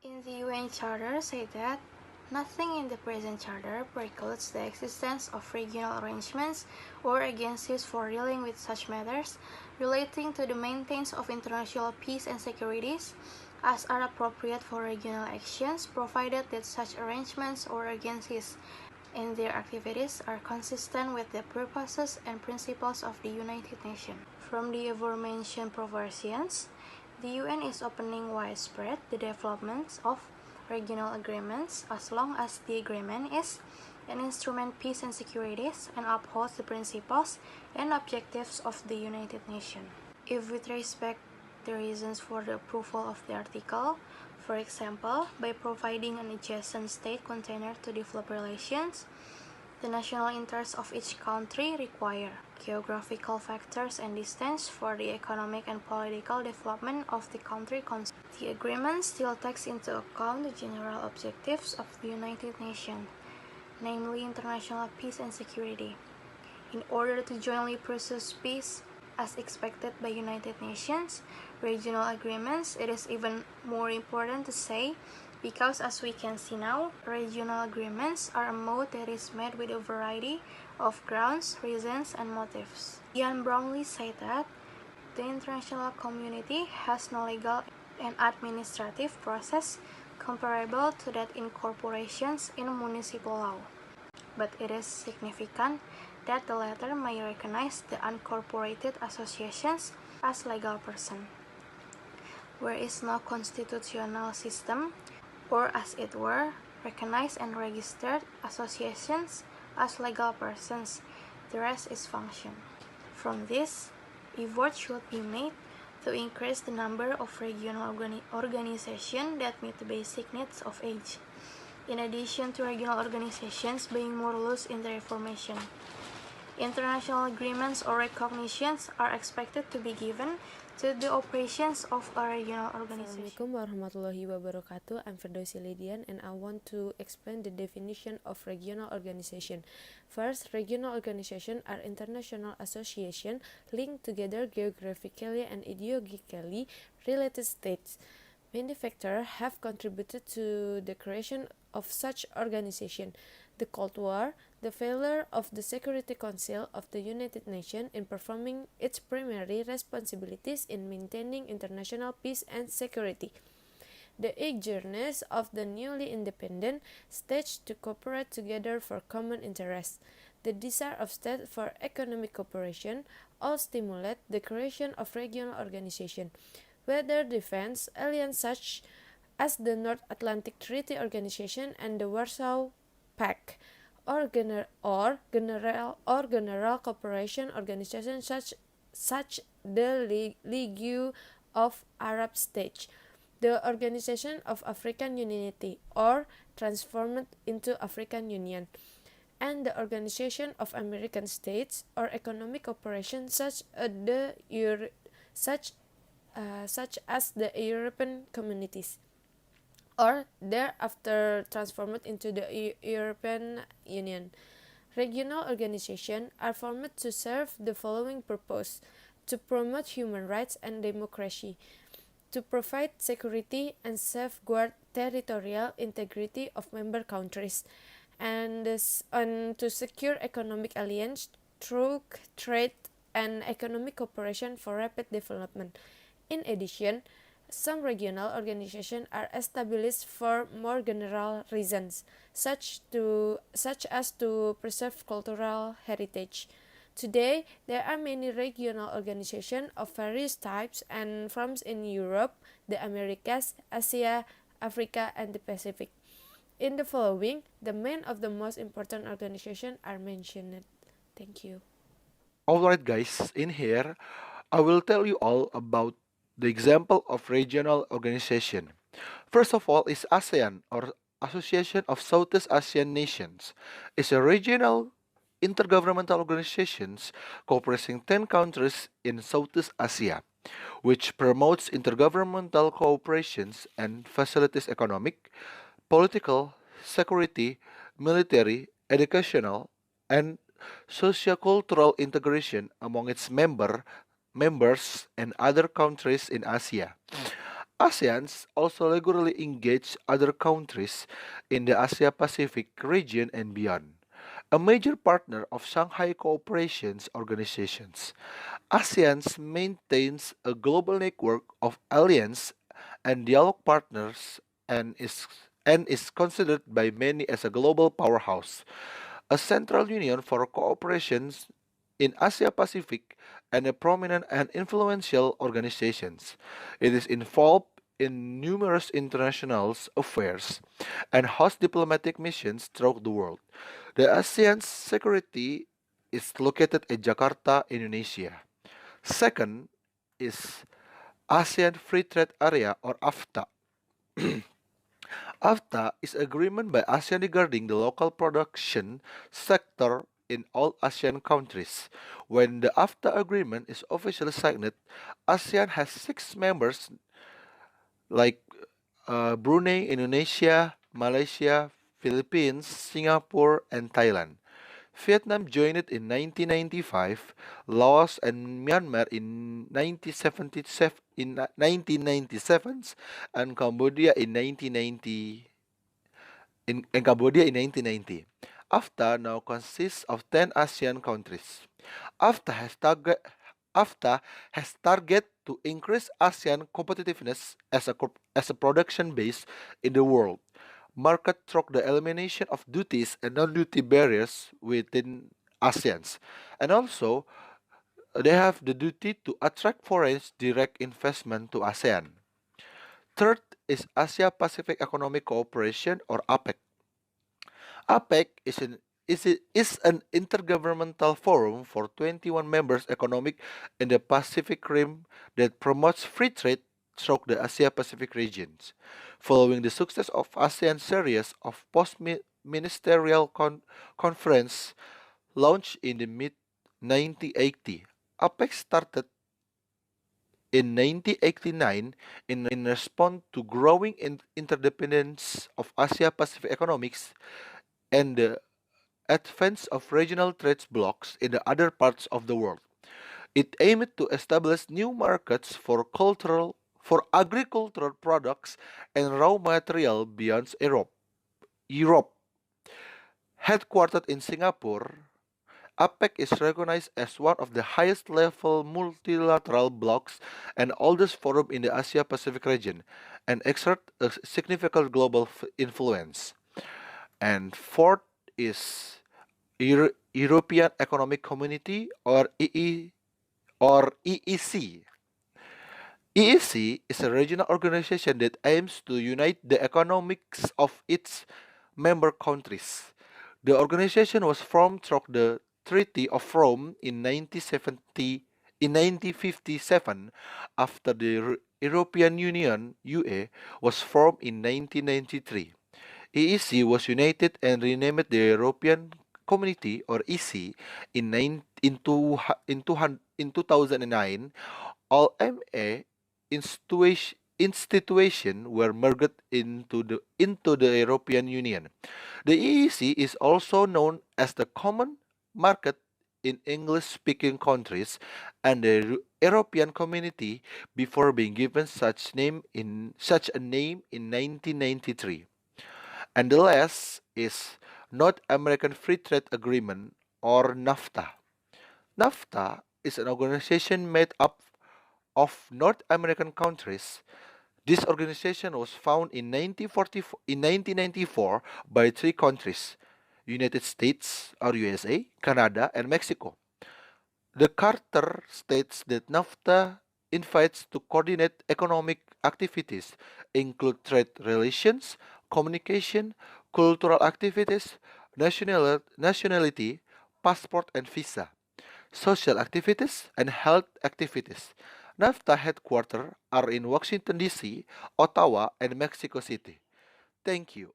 In the UN Charter say that nothing in the present charter precludes the existence of regional arrangements or agencies for dealing with such matters relating to the maintenance of international peace and security as are appropriate for regional actions, provided that such arrangements or agencies and their activities are consistent with the purposes and principles of the United Nations. From the aforementioned provisions, the UN is opening widespread the development of regional agreements as long as the agreement is an instrument peace and security and upholds the principles and objectives of the United Nations. If with respect the reasons for the approval of the article, for example, by providing an adjacent state container to develop relations, the national interests of each country require geographical factors and distance for the economic and political development of the country concerned. The agreement still takes into account the general objectives of the United Nations, namely international peace and security. In order to jointly pursue peace as expected by United Nations regional agreements, it is even more important to say because as we can see now, regional agreements are a mode that is made with a variety of grounds, reasons, and motives. Ian Brownlee said that the international community has no legal and administrative process comparable to that in corporations in municipal law, but it is significant that the latter may recognize the unincorporated associations as legal persons. There is no constitutional system, or as it were, recognized and registered associations as legal persons. The rest is function. From this, effort should be made to increase the number of regional organizations that meet the basic needs of each, in addition to regional organizations being more loose in their formation. International agreements or recognitions are expected to be given to the operations of a regional organization. Assalamualaikum warahmatullahi wabarakatuh. I'm Firdausi Lidian and I want to explain the definition of regional organization. First, regional organizations are international associations linked together geographically and ideologically related states. Many factors have contributed to the creation of such organization. The Cold War, the failure of the Security Council of the United Nations in performing its primary responsibilities in maintaining international peace and security, the eagerness of the newly independent states to cooperate together for common interests, the desire of states for economic cooperation, all stimulate the creation of regional organizations, whether defense alliances such as the North Atlantic Treaty Organization and the Warsaw Pact, or general cooperation organizations such the League of Arab States, the Organization of African Unity, or transformed into African Union, and the Organization of American States, or economic cooperation such as the European Communities, or thereafter transformed into the European Union. Regional organizations are formed to serve the following purpose: to promote human rights and democracy, to provide security and safeguard territorial integrity of member countries, and to secure economic alliance through trade and economic cooperation for rapid development. In addition, some regional organizations are established for more general reasons, such as to preserve cultural heritage. Today, there are many regional organizations of various types and forms in Europe, the Americas, Asia, Africa, and the Pacific. In the following, the main of the most important organizations are mentioned. Thank you. Alright guys, in here I will tell you all about the example of regional organization. First of all is ASEAN, or Association of Southeast Asian Nations. It's a regional intergovernmental organization comprising 10 countries in Southeast Asia, which promotes intergovernmental cooperation and facilitates economic, political, security, military, educational, and sociocultural integration among its members and other countries in Asia. ASEAN also regularly engage other countries in the Asia Pacific region and beyond. A major partner of Shanghai Cooperation Organizations, ASEAN maintains a global network of alliance and dialogue partners and is and is considered by many as a global powerhouse, a central union for cooperations in Asia Pacific and a prominent and influential organizations. It is involved in numerous international affairs and hosts diplomatic missions throughout the world. The ASEAN security is located in Jakarta, Indonesia. Second is ASEAN Free Trade Area or AFTA. AFTA is agreement by ASEAN regarding the local production sector in all ASEAN countries. When the AFTA agreement is officially signed, ASEAN has six members like Brunei, Indonesia, Malaysia, Philippines, Singapore, and Thailand. Vietnam joined it in 1995, Laos and Myanmar in 1997, and Cambodia in 1990 in Cambodia in 1990. AFTA now consists of 10 ASEAN countries. AFTA has target AFTA has target to increase ASEAN competitiveness as a production base in the world market through the elimination of duties and non-duty barriers within ASEAN. And also, they have the duty to attract foreign direct investment to ASEAN. Third is Asia Pacific Economic Cooperation or APEC. APEC is an intergovernmental forum for 21 members economic in the Pacific Rim that promotes free trade throughout the Asia Pacific regions. Following the success of ASEAN series of post-ministerial conference launched in the mid 1980, APEC started in 1989 in response to growing interdependence of Asia Pacific economics and the advance of regional trade blocs in the other parts of the world. It aimed to establish new markets for agricultural products and raw material beyond Europe. Europe, headquartered in Singapore, APEC is recognized as one of the highest level multilateral blocs and oldest forum in the Asia Pacific region and exert a significant global influence. And fourth is European Economic Community or EEC. EEC is a regional organization that aims to unite the economics of its member countries. The organization was formed through the Treaty of Rome in 1957 after the European Union (UE) was formed in 1993. EEC was united and renamed the European Community or EC in, nine, in, two, in, 200, in 2009. All MA institutions were merged into the European Union. The EEC is also known as the Common Market in English-speaking countries and the European Community before being given such a name in 1993. And the last is North American Free Trade Agreement or NAFTA. NAFTA is an organization made up of North American countries. This organization was founded in 1994 by three countries: United States or USA, Canada, and Mexico. The Charter states that NAFTA invites to coordinate economic activities, include trade relations, communication, cultural activities, nationality, passport and visa, social activities, and health activities. NAFTA headquarters are in Washington, D.C., Ottawa, and Mexico City. Thank you.